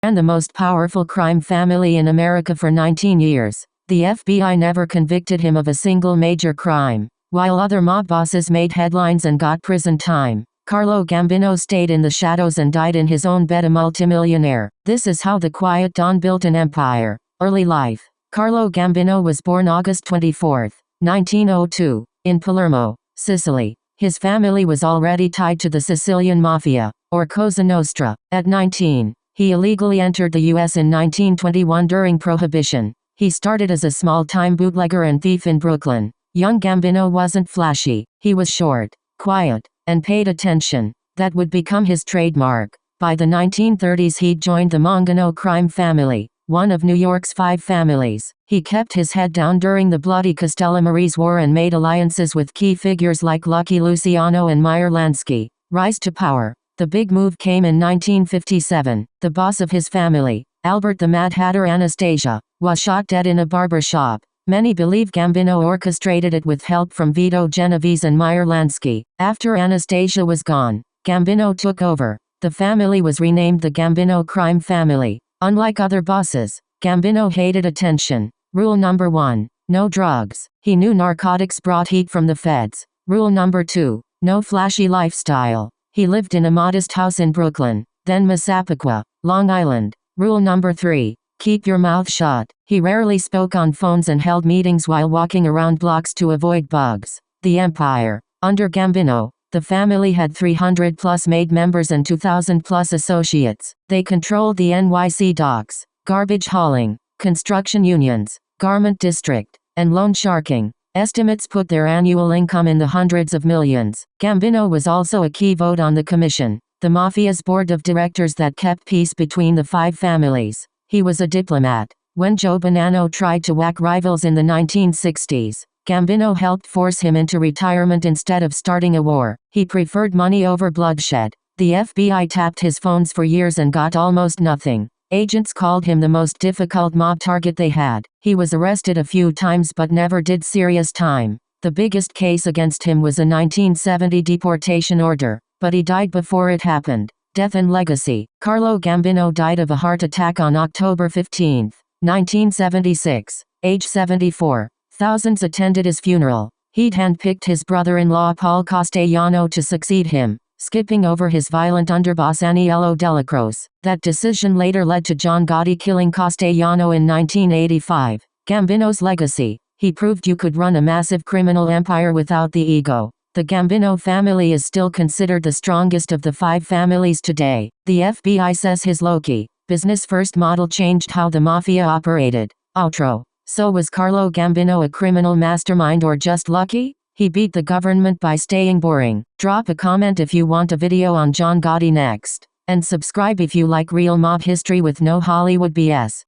and the most powerful crime family in America for 19 years. The FBI never convicted him of a single major crime. While other mob bosses made headlines and got prison time, Carlo Gambino stayed in the shadows and died in his own bed a multimillionaire. This is how the quiet Don built an empire. Early life. Carlo Gambino was born August 24, 1902, in Palermo, Sicily. His family was already tied to the Sicilian Mafia, or Cosa Nostra. At 19, he illegally entered the U.S. in 1921 during Prohibition. He started as a small-time bootlegger and thief in Brooklyn. Young Gambino wasn't flashy. He was short, quiet, and paid attention. That would become his trademark. By the 1930s he'd joined the Mangano crime family, one of New York's 5 families. He kept his head down during the bloody Castellamarese War and made alliances with key figures like Lucky Luciano and Meyer Lansky. Rise to power. The big move came in 1957. The boss of his family, Albert the Mad Hatter Anastasia, was shot dead in a barber shop. Many believe Gambino orchestrated it with help from Vito Genovese and Meyer Lansky. After Anastasia was gone, Gambino took over. The family was renamed the Gambino crime family. Unlike other bosses, Gambino hated attention. Rule number 1. No drugs. He knew narcotics brought heat from the feds. Rule number 2. No flashy lifestyle. He lived in a modest house in Brooklyn, then Massapequa, Long Island. Rule number 3. Keep your mouth shut. He rarely spoke on phones and held meetings while walking around blocks to avoid bugs. The empire. Under Gambino, the family had 300+ made members and 2,000+ associates. They controlled the NYC docks, garbage hauling, construction unions, garment district, and loan sharking. Estimates put their annual income in the hundreds of millions. Gambino was also a key vote on the commission, the Mafia's board of directors that kept peace between the 5 families. He was a diplomat. When Joe Bonanno tried to whack rivals in the 1960s, Gambino helped force him into retirement instead of starting a war. He preferred money over bloodshed. The FBI tapped his phones for years and got almost nothing. Agents called him the most difficult mob target they had. He was arrested a few times but never did serious time. The biggest case against him was a 1970 deportation order, but he died before it happened. Death and legacy. Carlo Gambino died of a heart attack on October 15, 1976, age 74. Thousands attended his funeral. He'd handpicked his brother-in-law Paul Castellano to succeed him, skipping over his violent underboss Aniello Delacroce. That decision later led to John Gotti killing Castellano in 1985. Gambino's legacy. He proved you could run a massive criminal empire without the ego. The Gambino family is still considered the strongest of the 5 families today. The FBI says his low-key, business-first model changed how the Mafia operated. Outro. So was Carlo Gambino a criminal mastermind or just lucky? He beat the government by staying boring. Drop a comment if you want a video on John Gotti next. And subscribe if you like real mob history with no Hollywood BS.